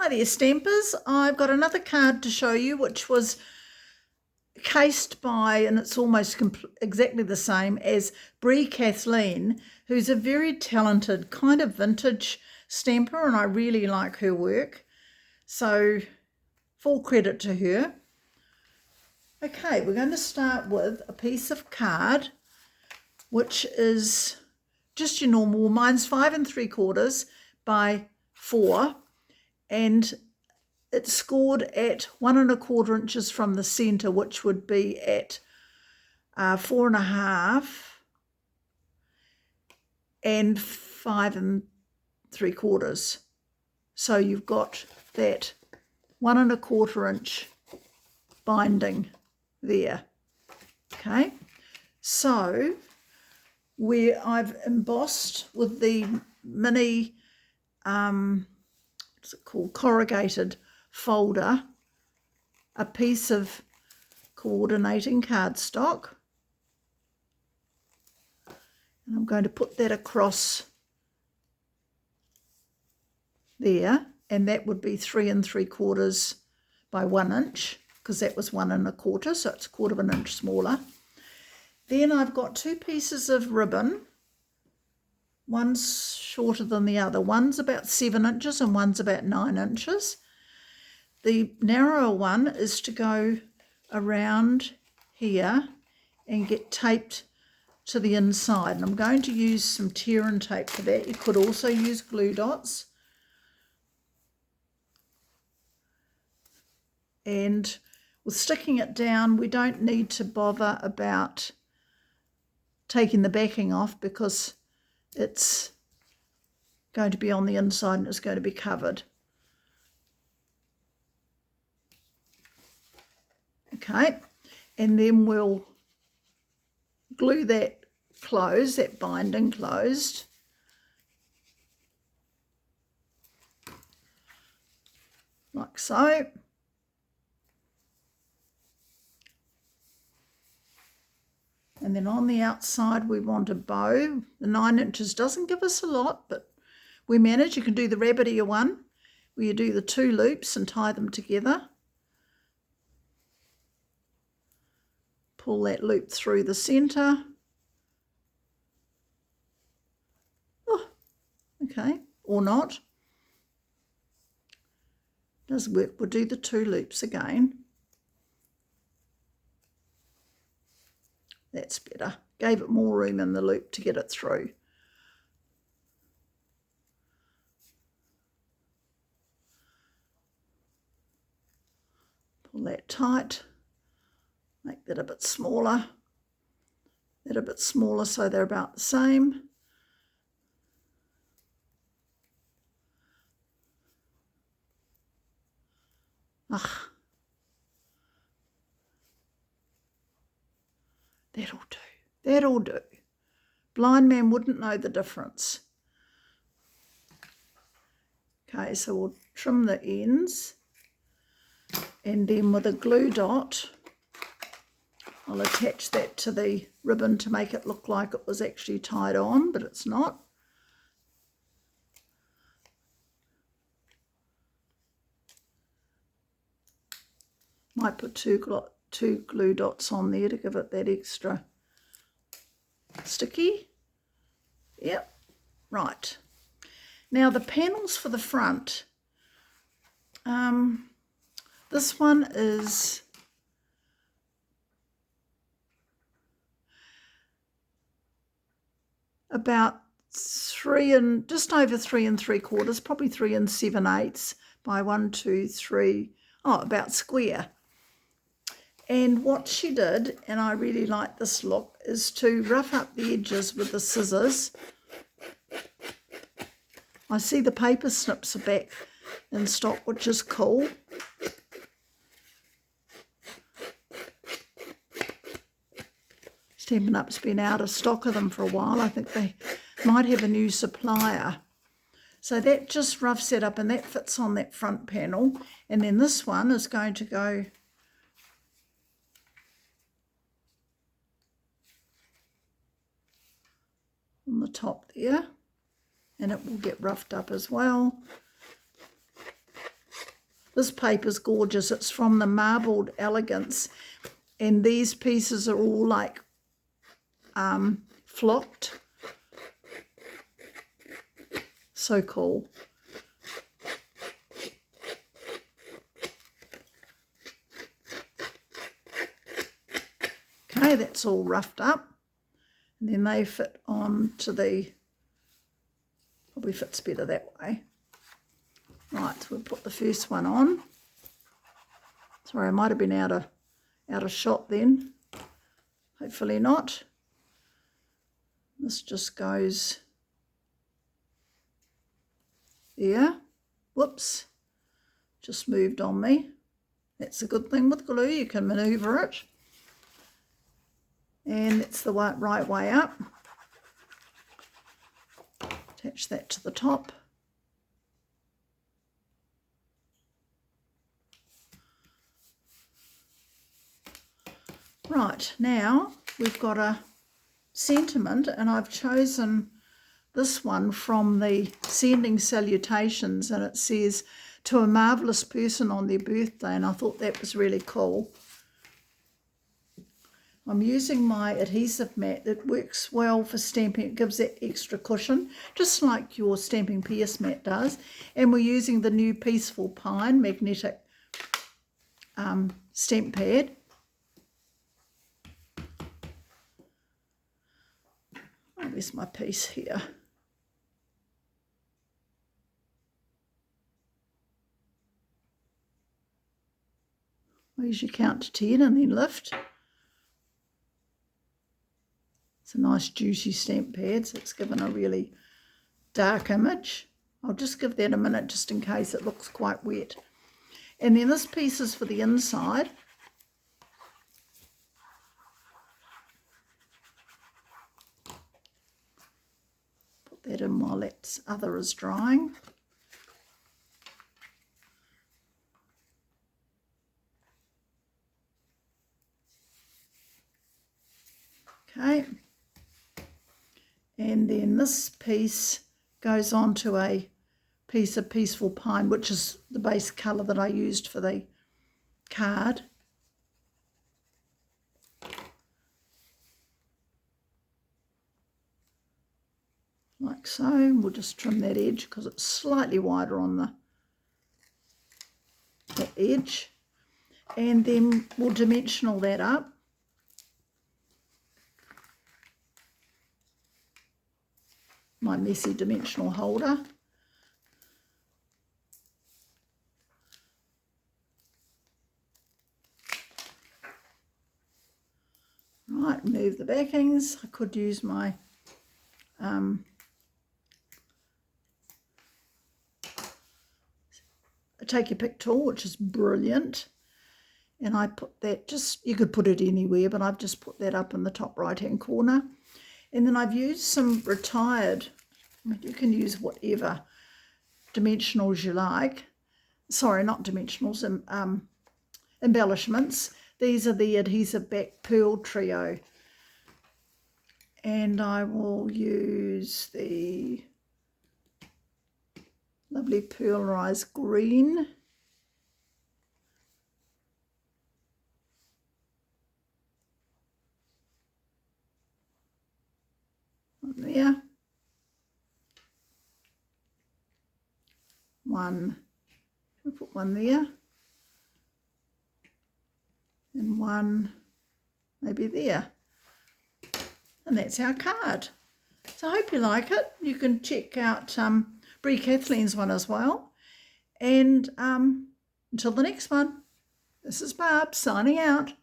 Hi there, Stampers. I've got another card to show you which was cased by, and it's almost exactly the same as Brie Kathleen, who's a very talented kind of vintage stamper, and I really like her work. So full credit to her. Okay, we're going to start with a piece of card which is just your normal. Mine's 5 3/4 by 4. And it's scored at 1 1/4 inches from the centre, which would be at 4 1/2 and 5 3/4. So you've got that 1 1/4 inch binding there. Okay, so where I've embossed with the mini what's it called, corrugated folder, a piece of coordinating cardstock, and I'm going to put that across there, and that would be 3 3/4 by 1 inch, because that was 1 1/4, so it's 1/4 of an inch smaller. Then I've got 2 pieces of ribbon. One's shorter than the other. One's about 7 inches and one's about 9 inches. The narrower one is to go around here and get taped to the inside. And I'm going to use some tear and tape for that. You could also use glue dots. And with sticking it down, we don't need to bother about taking the backing off, because it's going to be on the inside and it's going to be covered. Okay, and then we'll glue that closed, that binding closed. Like so. And then on the outside we want a bow. The 9 inches doesn't give us a lot, but we manage. You can do the rabbit ear one, where you do the 2 loops and tie them together. Pull that loop through the centre. Oh, okay, or not. Does work. We'll do the 2 loops again. That's better. Gave it more room in the loop to get it through. Pull that tight. Make that a bit smaller. That a bit smaller so they're about the same. Ah. That'll do. That'll do. Blind man wouldn't know the difference. Okay, so we'll trim the ends, and then with a glue dot, I'll attach that to the ribbon to make it look like it was actually tied on, but it's not. Might put two glue dots on there to give it that extra sticky. Yep, right. Now the panels for the front, this one is about just over 3 3/4, probably 3 7/8 by 1 2 3, about square. And what she did, and I really like this look, is to rough up the edges with the scissors. I see the paper snips are back in stock, which is cool. Stampin' Up's been out of stock of them for a while. I think they might have a new supplier. So that just roughs it up, and that fits on that front panel. And then this one is going to go on the top there, and it will get roughed up as well. This paper's gorgeous. It's from the Marbled Elegance, and these pieces are all like flocked. So cool. Okay, that's all roughed up, and then they fit onto the, probably fits better that way. Right, so we'll put the first one on. Sorry, I might have been out of shot then. Hopefully not. This just goes there. Whoops, just moved on me. That's a good thing with glue, you can manoeuvre it. And that's the right way up. Attach that to the top. Right, now we've got a sentiment, and I've chosen this one from the Sending Salutations, and it says, "To a marvellous person on their birthday," and I thought that was really cool. I'm using my adhesive mat. It works well for stamping. It gives that extra cushion, just like your Stamping PS mat does. And we're using the new Peaceful Pine magnetic stamp pad. Oh, there's my piece here. I usually count to 10 and then lift. It's a nice juicy stamp pad, so it's given a really dark image. I'll just give that a minute just in case it looks quite wet. And then this piece is for the inside. Put that in while that other is drying. Okay. And then this piece goes on to a piece of Peaceful Pine, which is the base colour that I used for the card. Like so. We'll just trim that edge because it's slightly wider on that edge. And then we'll dimensional that up. My messy dimensional holder. Right, remove the backings. I could use my take your pick tool, which is brilliant. And I put that you could put it anywhere, but I've just put that up in the top right hand corner. And then I've used some retired, you can use whatever dimensionals you like. Sorry, not dimensionals, embellishments. These are the Adhesive Back Pearl Trio. And I will use the lovely Pearlized Green. There. One, we'll put one there. And one maybe there. And that's our card. So I hope you like it. You can check out Brie Kathleen's one as well. And until the next one, this is Barb signing out.